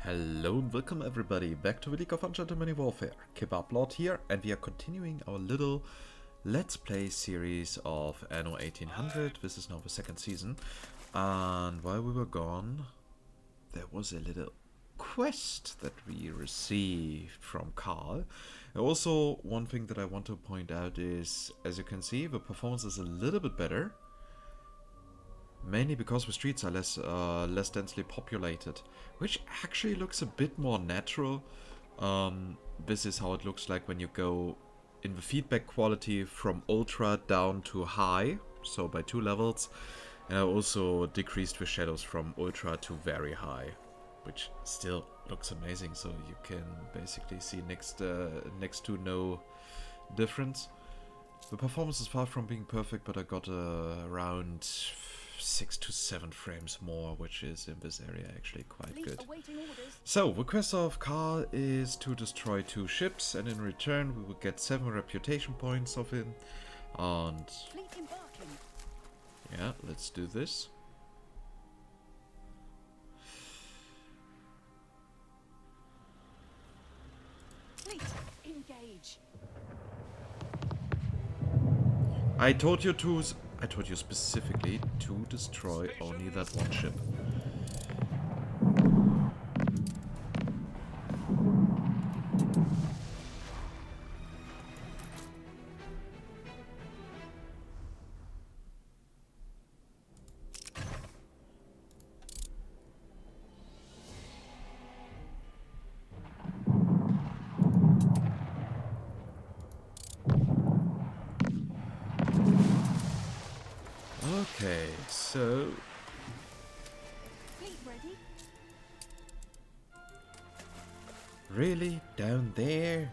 Hello and welcome everybody back to the League of Ungentlemanly Warfare. Kebablord here, and we are continuing our little Let's Play series of Anno 1800. This is now the second season, and while we were gone, there was a little quest that we received from Carl. And also, one thing that I want to point out is, as you can see, the performance is a little bit better. Mainly because the streets are less densely populated, which actually looks a bit more natural. This is how it looks like when you go in the feedback quality from ultra down to high, so by 2 levels. And I also decreased the shadows from ultra to very high, which still looks amazing. So you can basically see next to no difference. The performance is far from being perfect, but I got around 6 to 7 frames more, which is in this area actually quite good. So, the quest of Carl is to destroy 2 ships, and in return we will get 7 reputation points of him. And yeah, let's do this. Fleet, engage. I told you specifically to destroy only that one ship. Okay, so Fleet ready. really down there?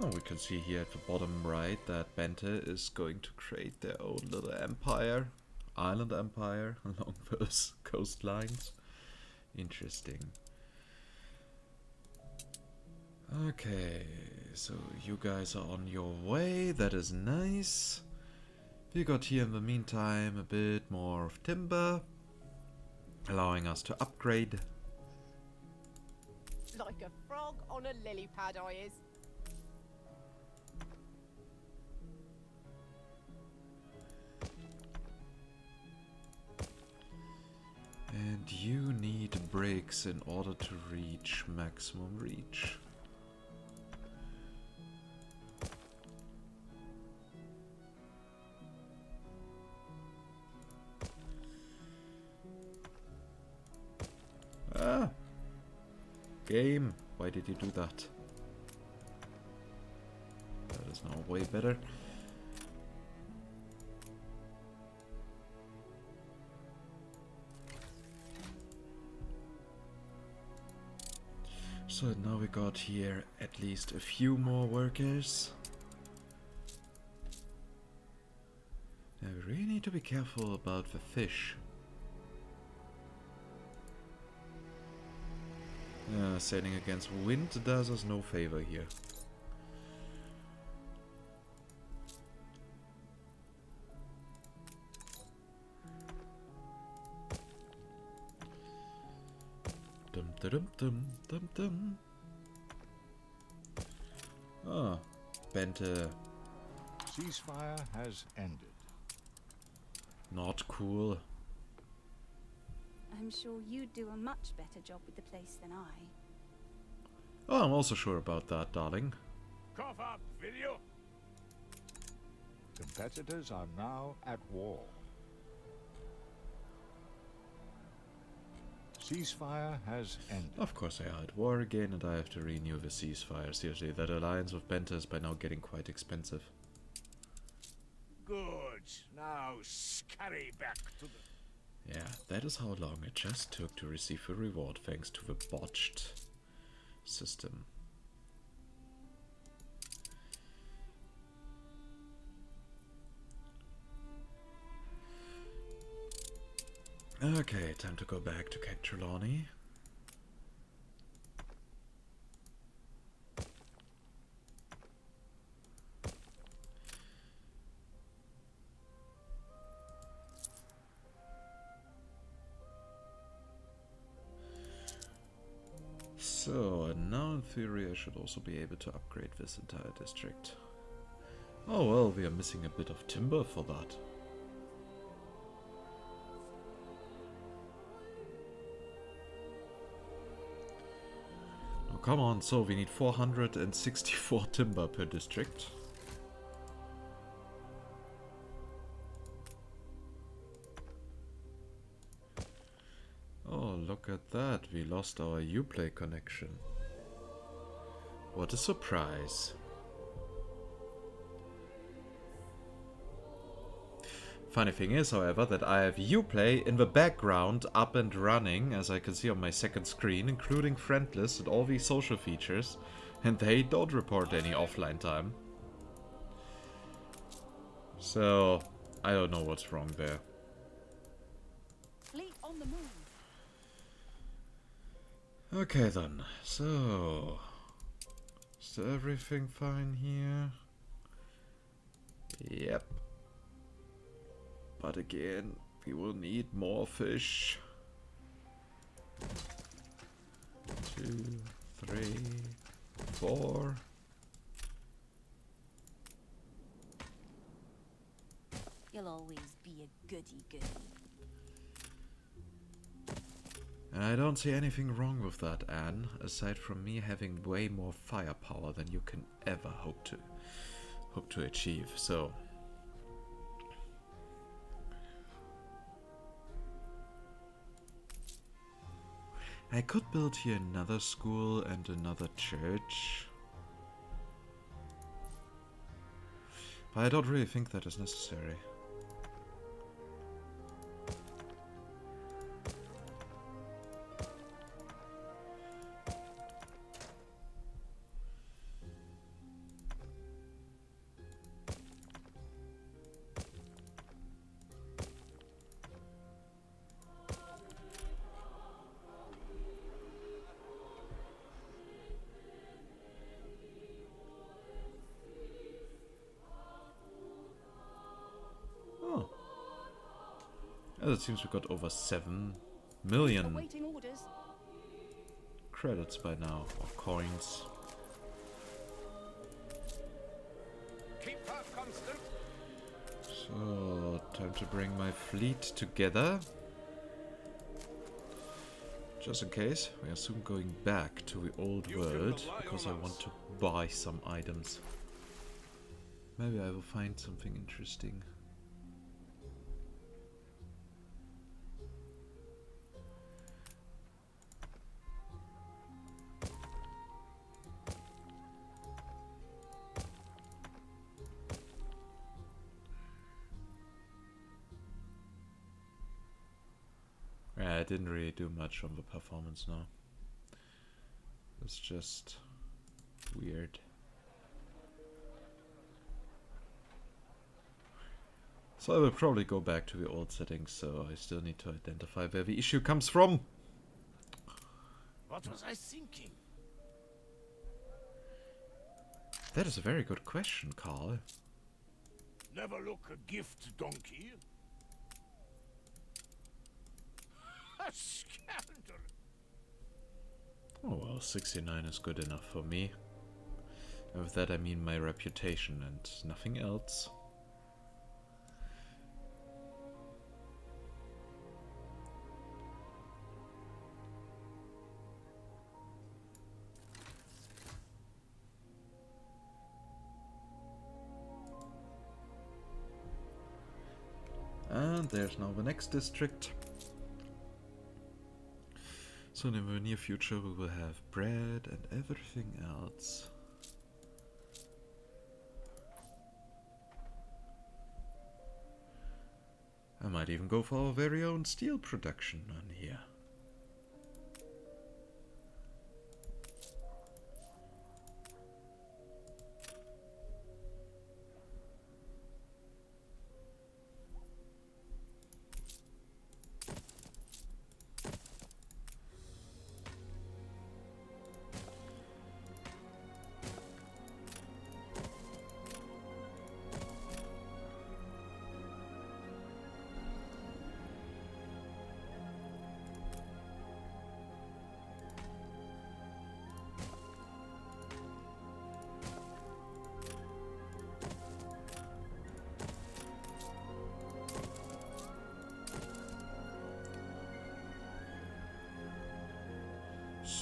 Oh, we can see here at the bottom right that Bente is going to create their own little empire, island empire, along those coastlines. Interesting. Okay, so you guys are on your way, that is nice. We got here in the meantime a bit more of timber, allowing us to upgrade. Like a frog on a lily pad, I is. And you need brakes in order to reach maximum reach. Ah! Game, why did you do that? That is now way better. So now we got here at least a few more workers. Now we really need to be careful about the fish. Sailing against wind does us no favor here. Dum dum dum dum dum. Ah, Bente. Ceasefire has ended. Not cool. I'm sure you'd do a much better job with the place than I. Oh, I'm also sure about that, darling. Cough up, will you? Competitors are now at war. Ceasefire has ended. Of course they are at war again, and I have to renew the ceasefire. Seriously, that alliance with Bente is by now getting quite expensive. Good. Now scurry back to the... Yeah, that is how long it just took to receive a reward thanks to the botched system. Okay, time to go back to capture Lonnie. So, and now in theory I should also be able to upgrade this entire district. Oh well, we are missing a bit of timber for that. Oh, come on, so we need 464 timber per district. Oh, look at that, we lost our Uplay connection. What a surprise. Funny thing is, however, that I have Uplay in the background up and running, as I can see on my second screen, including friend list and all these social features, and they don't report any offline time. So, I don't know what's wrong there. Fleet on the move. Okay then, so... is everything fine here? Yep. But again, we will need more fish. 2, 3, 4. You'll always be a goody-goody. And I don't see anything wrong with that, Anne, aside from me having way more firepower than you can ever hope to achieve. So I could build here another school and another church, but I don't really think that is necessary. It seems we got over 7 million Awaiting orders. credits by now, or coins. Keep her constant. So, time to bring my fleet together. Just in case, we are soon going back to the old You can world, rely because on I us. want to buy some items. Maybe I will find something interesting. Yeah, I didn't really do much on the performance now. It's just weird. So I will probably go back to the old settings, so I still need to identify where the issue comes from. What was I thinking? That is a very good question, Carl. Never look a gift, donkey. A scoundrel. Oh well, 69 is good enough for me. And with that I mean my reputation and nothing else. And there's now the next district. So in the near future we will have bread and everything else. I might even go for our very own steel production on here.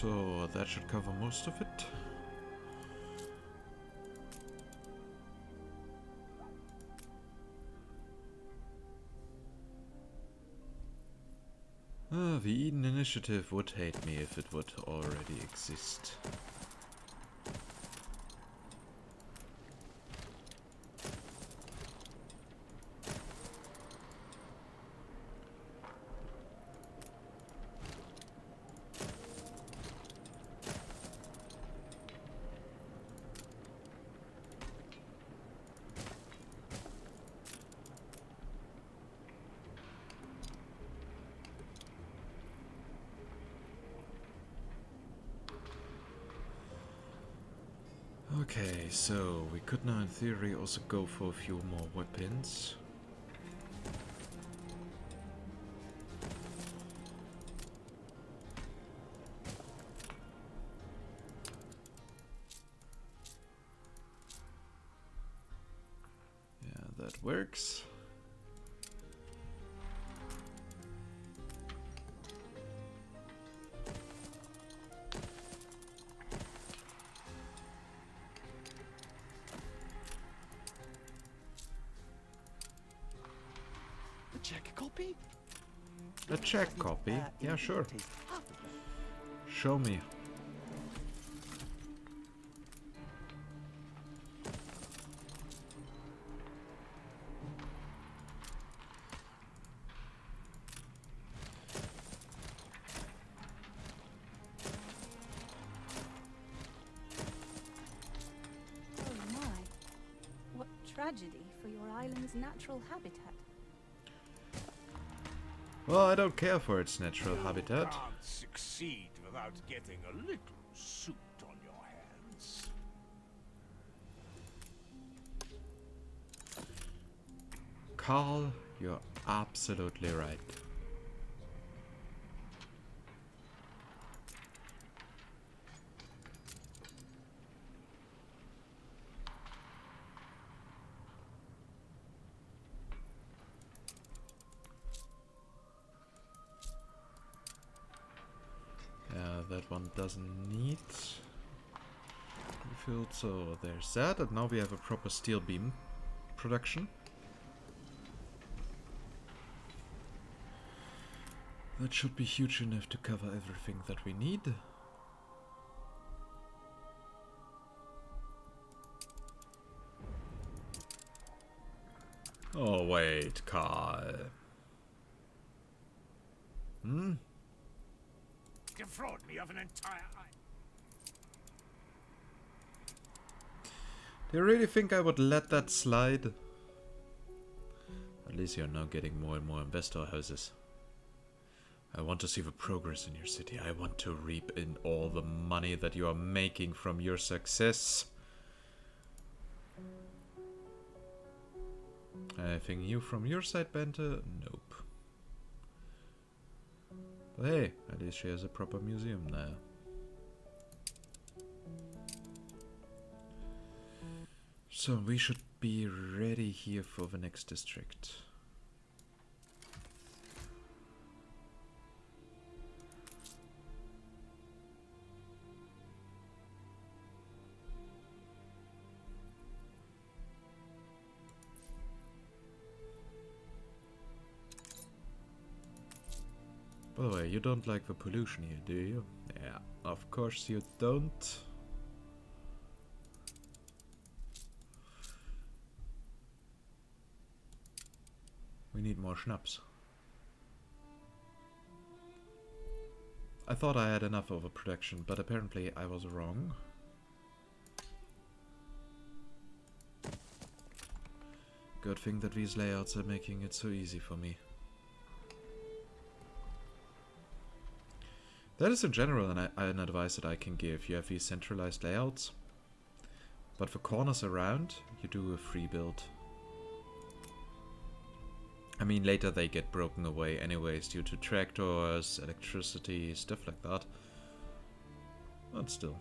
So that should cover most of it. The Eden Initiative would hate me if it would already exist. Okay, so we could now in theory also go for a few more weapons. Yeah, that works. Check copy? A check copy? Yeah, sure. Taste half of that. Show me. Oh my. What tragedy for your island's natural habitat. Well, I don't care for its natural habitat. Can't succeed without getting a little soot on your hands. Carl, you're absolutely right. That one doesn't need refilled, so there's that, and now we have a proper steel beam production. That should be huge enough to cover everything that we need. Oh wait, Carl. Defraud me of an entire eye. Do you really think I would let that slide? At least you're now getting more and more investor houses. I want to see the progress in your city. I want to reap in all the money that you are making from your success. Anything new from your side, Bente? Nope. But hey, at least she has a proper museum there. So we should be ready here for the next district. By the way, you don't like the pollution here, do you? Yeah, of course you don't. We need more schnapps. I thought I had enough overproduction, but apparently I was wrong. Good thing that these layouts are making it so easy for me. That is in general an advice that I can give. You have these centralized layouts, but for corners around, you do a free build. I mean, later they get broken away anyways due to tractors, electricity, stuff like that. But still.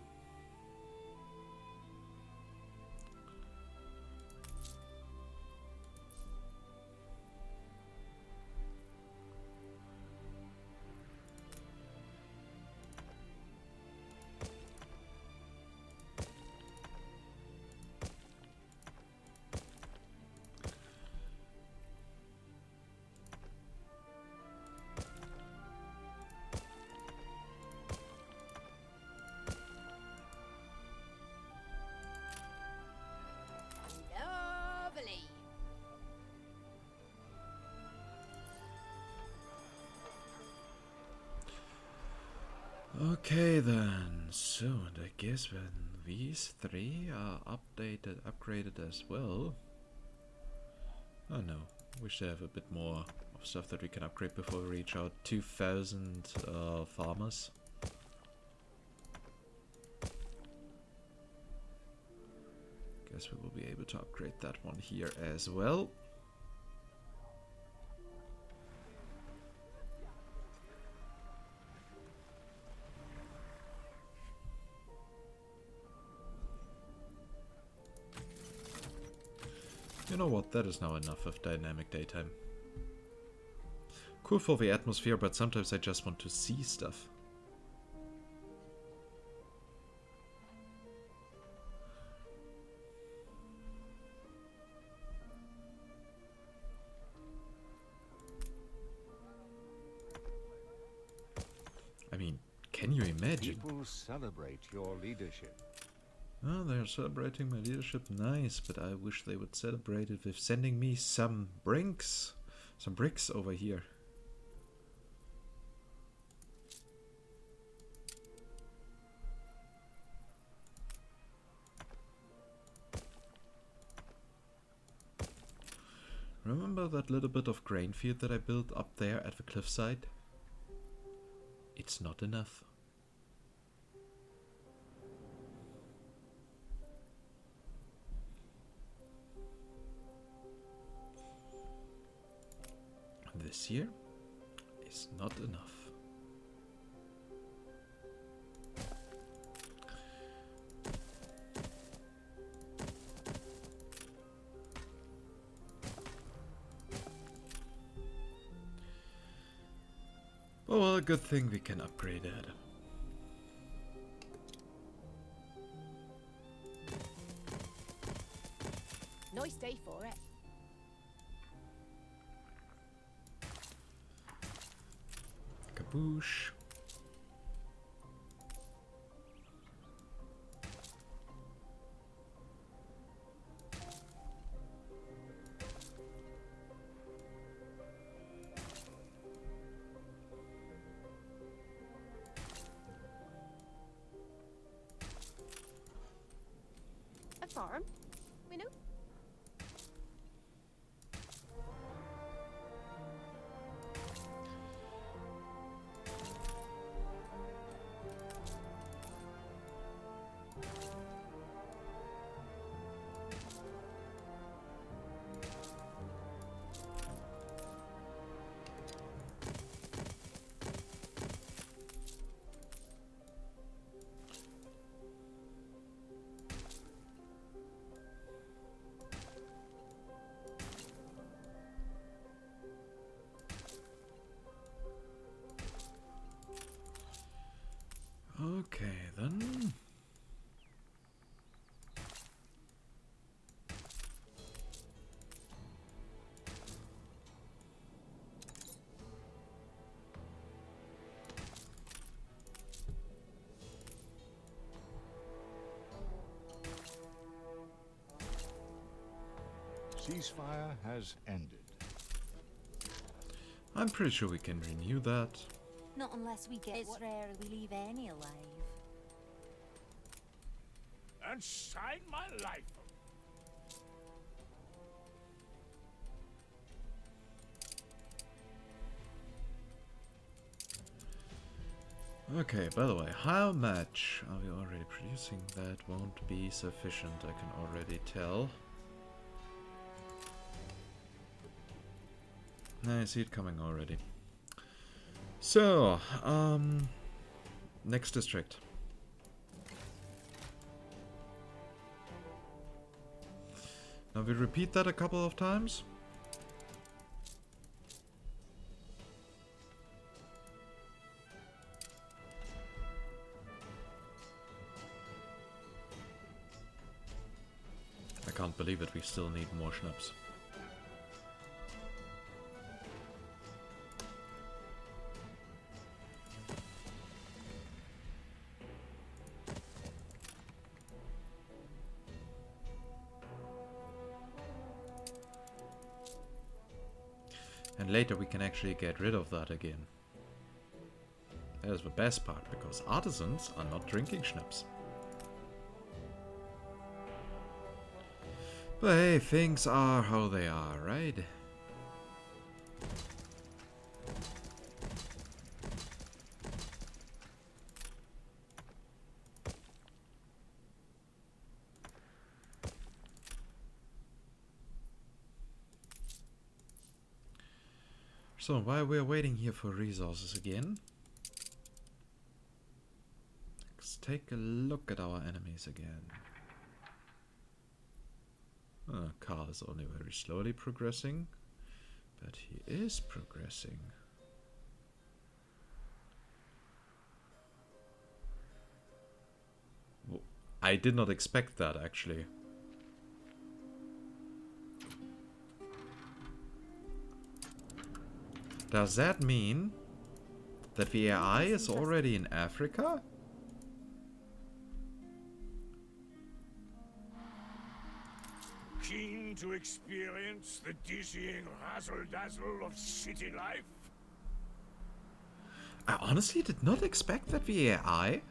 Okay then, so and I guess when these three are upgraded as well. Oh no, we should have a bit more of stuff that we can upgrade before we reach our 2000 farmers. Guess we will be able to upgrade that one here as well. You know what, that is now enough of dynamic daytime. Cool for the atmosphere, but sometimes I just want to see stuff. I mean, can you imagine? People celebrate your leadership. Oh, they're celebrating my leadership, nice, but I wish they would celebrate it with sending me some bricks over here. Remember that little bit of grain field that I built up there at the cliffside? It's not enough. This here is not enough. Oh well, good thing we can upgrade it. Nice day for it. Kaboosh. A farm? We know. Okay then. Ceasefire has ended. I'm pretty sure we can renew that. Not unless we get it's rare we leave any alive. And sign my life. Okay, by the way, how much are we already producing? That won't be sufficient, I can already tell. I see it coming already. So, next district. Now we repeat that a couple of times. I can't believe it, we still need more schnapps. And later we can actually get rid of that again. That is the best part, because artisans are not drinking schnapps. But hey, things are how they are, right? So, while we're waiting here for resources again, let's take a look at our enemies again. Carl is only very slowly progressing, but he is progressing. I did not expect that, actually. Does that mean that the AI is already in Africa? Keen to experience the dizzying razzle-dazzle of city life? I honestly did not expect that the AI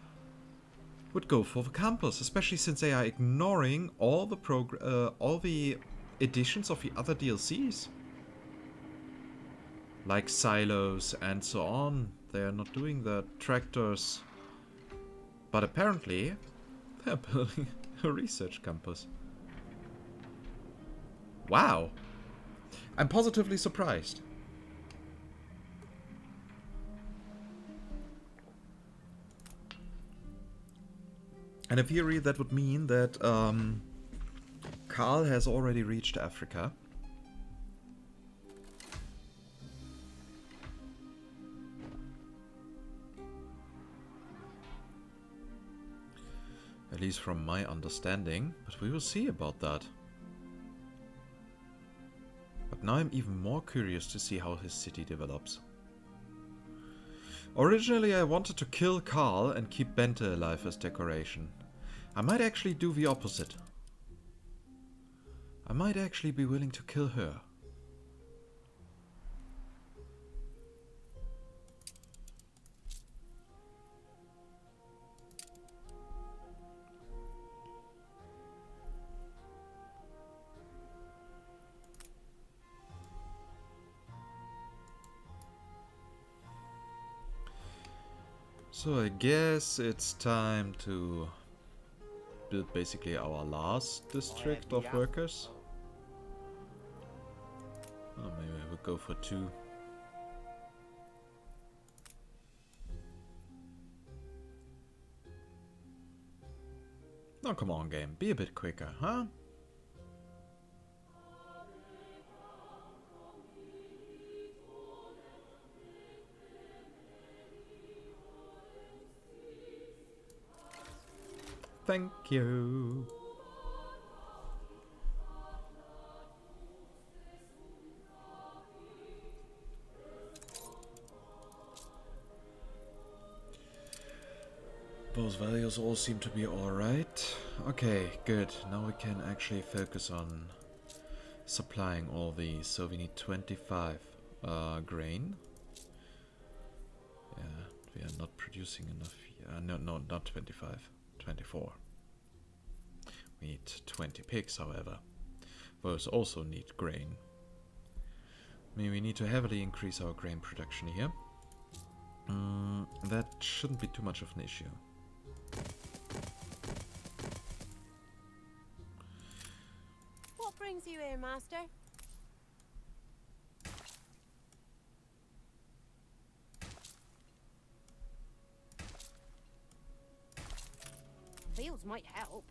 would go for the campus, especially since they are ignoring all the additions of the other DLCs. Like silos and so on. They are not doing the tractors. But apparently, they're building a research campus. Wow. I'm positively surprised. And in theory, that would mean that Carl has already reached Africa. At least from my understanding, but we will see about that. But now I'm even more curious to see how his city develops. Originally I wanted to kill Carl and keep Bente alive as decoration. I might actually do the opposite. I might actually be willing to kill her. So I guess it's time to build basically our last district of workers. Oh, maybe I would go for 2. Oh, come on, game. Be a bit quicker, huh? Thank you. Those values all seem to be alright. Okay, good. Now we can actually focus on supplying all these. So we need 25 grain. Yeah, we are not producing enough. No, not 25. 24. We need 20 pigs, however. Those also need grain. I mean, we need to heavily increase our grain production here. That shouldn't be too much of an issue. What brings you here, master? Fields might help.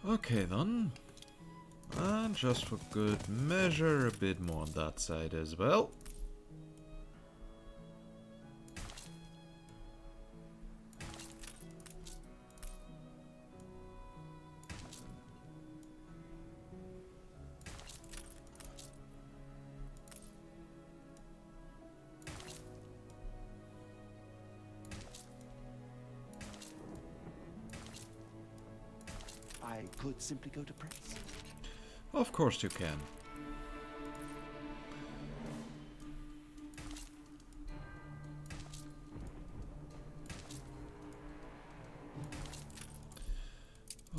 Okay then. And just for good measure, a bit more on that side as well. could simply go to press. Of course you can.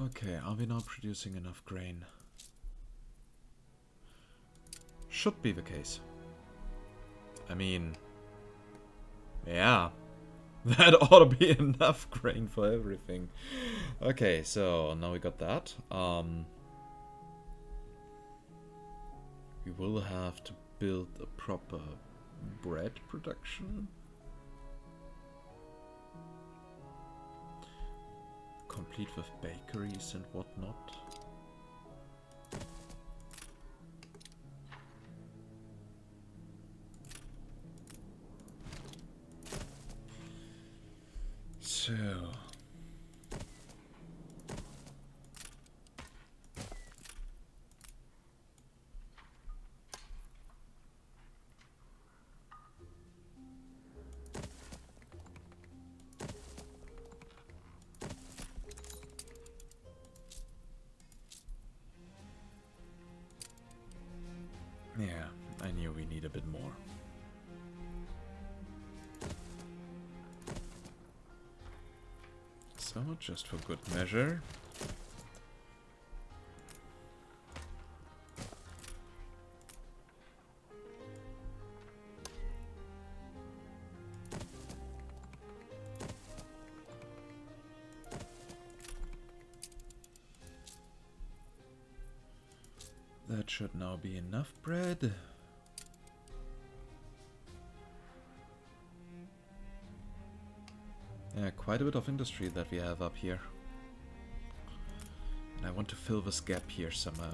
Okay, are we now producing enough grain? Should be the case. I mean, yeah, that ought to be enough grain for everything. Okay, so now we got that. We will have to build a proper bread production. Complete with bakeries and whatnot. So yeah, I knew we need a bit more. So, just for good measure. That should now be enough bread. Yeah, quite a bit of industry that we have up here. And I want to fill this gap here somehow.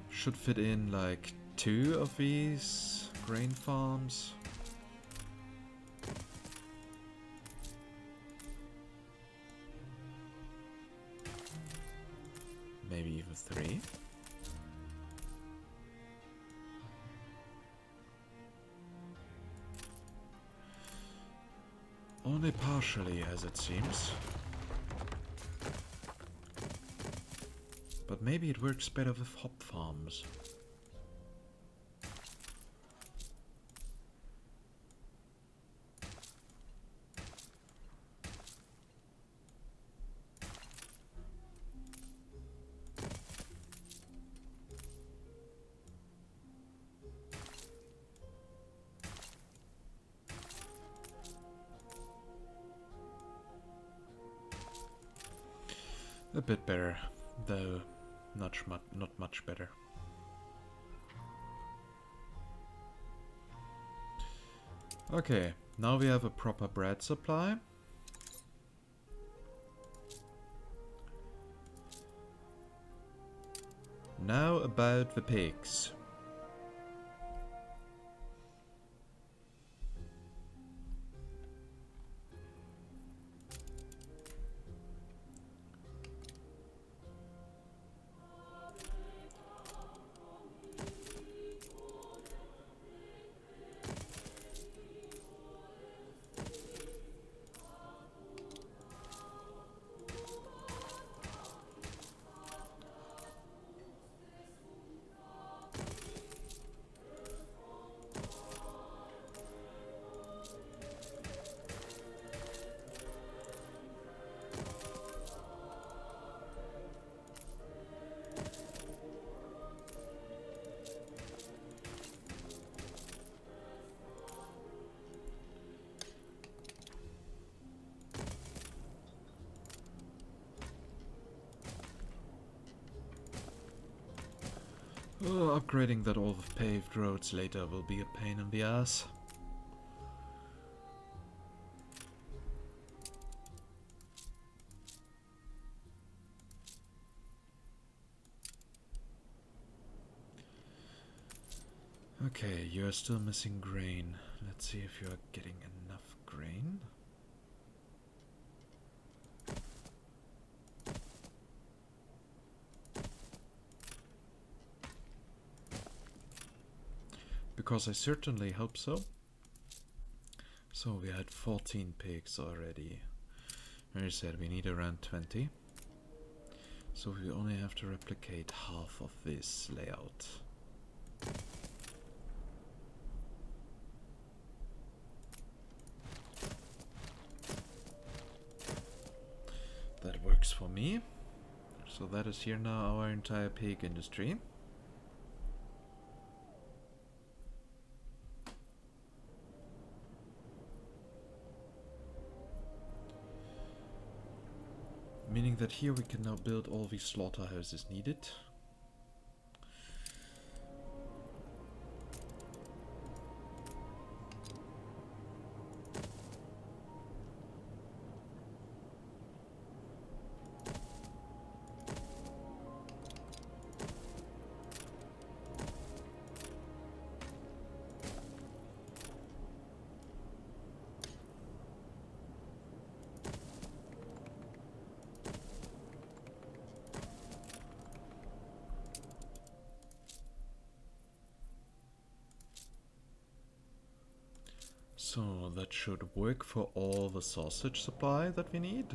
Should fit in like 2 of these grain farms. Maybe even 3. Only partially, as it seems. But maybe it works better with hop farms. A bit better, though not much better. Okay, now we have a proper bread supply. Now about the pigs. Oh, upgrading that all the paved roads later will be a pain in the ass. Okay, you're still missing grain. Let's see if you're getting enough grain. Because I certainly hope so. So So we had 14 pigs already. I said we need around 20. So we only have to replicate half of this layout. That works for me. So that is here now our entire pig industry. Meaning that here we can now build all the slaughterhouses needed. So that should work for all the sausage supply that we need.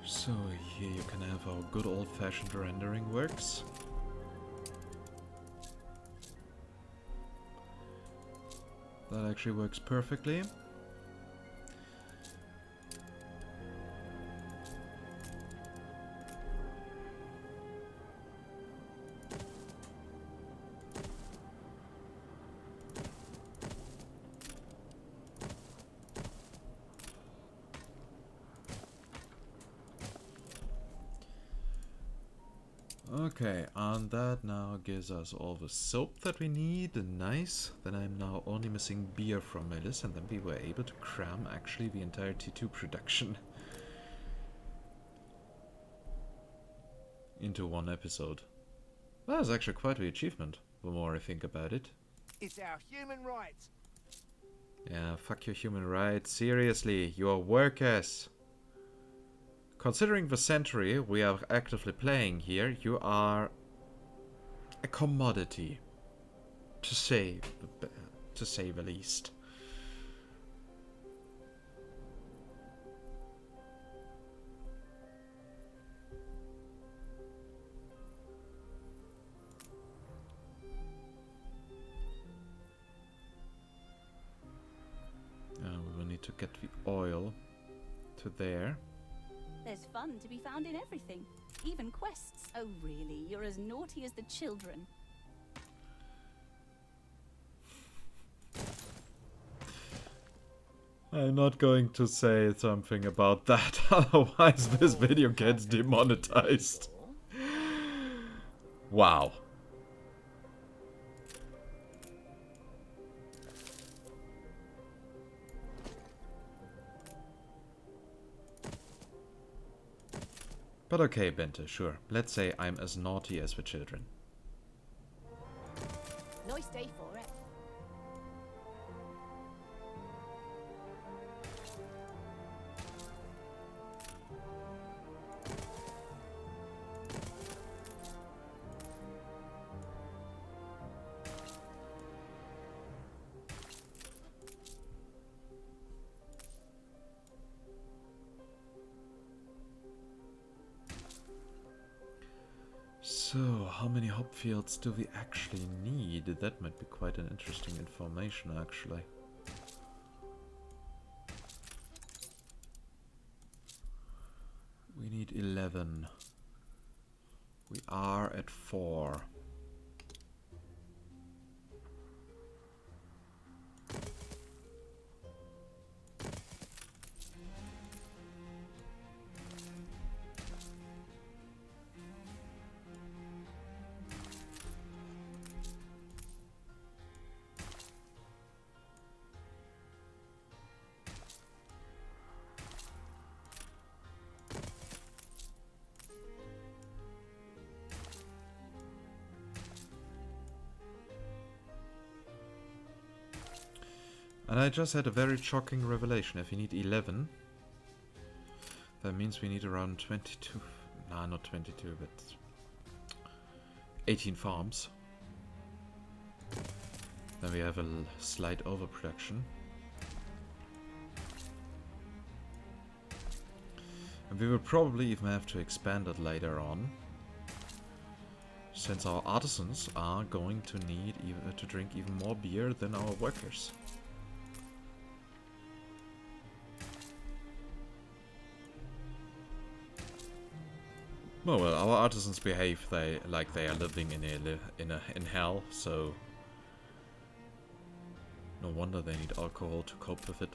So here you can have our good old-fashioned rendering works. That actually works perfectly. Okay, and that now gives us all the soap that we need, and nice. Then I'm now only missing beer from my list, and then we were able to cram actually the entire T2 production into one episode. That is actually quite the achievement, the more I think about it. It's our human rights. Yeah, fuck your human rights. Seriously, you are workers. Considering the century we are actively playing here, you are a commodity, to say the least. We will need to get the oil to there. There's fun to be found in everything, even quests. Oh really, you're as naughty as the children. I'm not going to say something about that, otherwise this video gets demonetized. Wow. But okay, Bente, sure. Let's say I'm as naughty as the children. Nice day for it. So, how many hop fields do we actually need? That might be quite an interesting information, actually. We need 11. We are at 4. And I just had a very shocking revelation. If we need 11, that means we need around 22. Nah, not 22, but 18 farms. Then we have a slight overproduction. And we will probably even have to expand it later on, since our artisans are going to need to drink even more beer than our workers. Oh well, our artisans behave like they are living in hell, so no wonder they need alcohol to cope with it.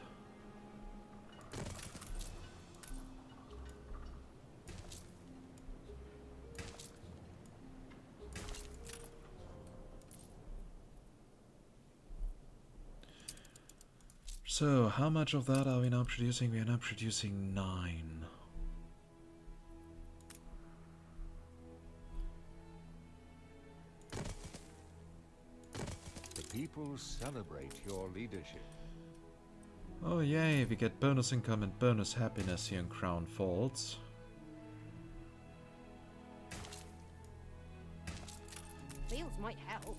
So, how much of that are we now producing? We are now producing 9. The people celebrate your leadership. Oh yay, we get bonus income and bonus happiness here in Crown Falls. Fields might help.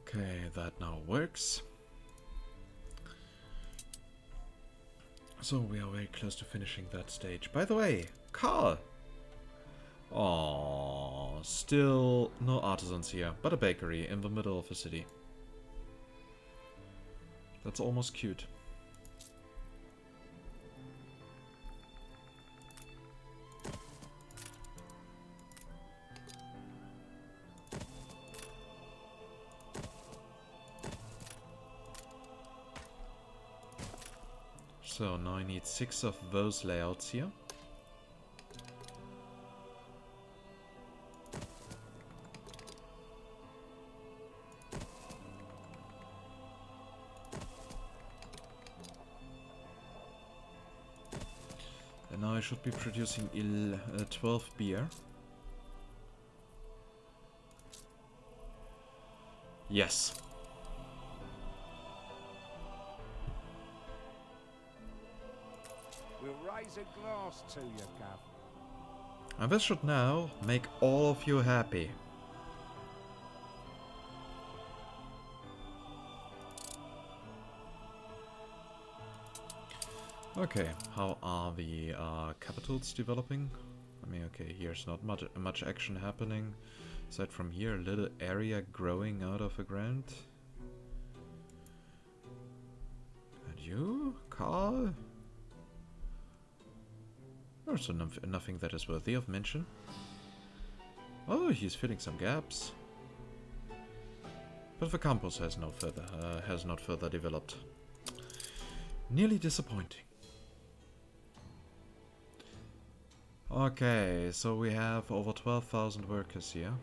Okay, that now works. So we are very close to finishing that stage. By the way, Carl! Aww, still no artisans here, but a bakery in the middle of the city. That's almost cute. So now I need 6 of those layouts here. And now I should be producing 12 beer. Yes. We'll raise a glass to you, Gav. And this should now make all of you happy. Okay, how are the capitals developing? I mean, okay, here's not much action happening. Aside from here, a little area growing out of the ground. And you, Carl? There's nothing that is worthy of mention. Oh, he's filling some gaps. But the campus has not further developed. Nearly disappointing. Okay, so we have over 12,000 workers here.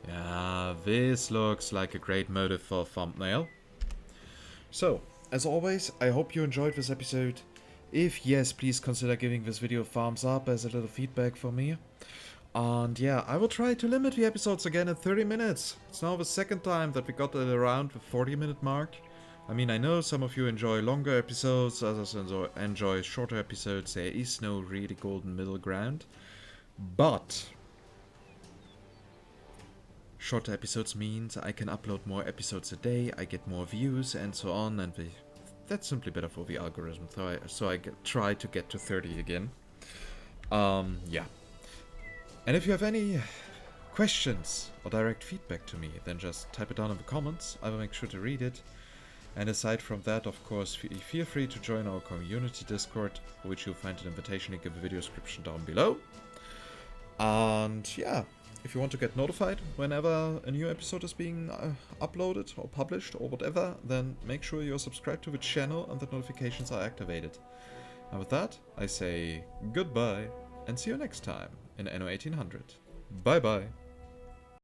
Yeah, this looks like a great motive for a thumbnail. So, as always, I hope you enjoyed this episode. If yes, please consider giving this video a thumbs up as a little feedback for me. And yeah, I will try to limit the episodes again at 30 minutes. It's now the second time that we got it around the 40-minute mark. I mean, I know some of you enjoy longer episodes, others enjoy shorter episodes. There is no really golden middle ground. But shorter episodes means I can upload more episodes a day, I get more views and so on, and the that's simply better for the algorithm. So I try to get to 30 again. Yeah. And if you have any questions or direct feedback to me, then just type it down in the comments. I will make sure to read it. And aside from that, of course, feel free to join our community Discord, which you'll find an invitation link in the video description down below. And yeah, if you want to get notified whenever a new episode is being uploaded or published or whatever, then make sure you're subscribed to the channel and that notifications are activated. And with that, I say goodbye and see you next time in Anno 1800. Bye bye.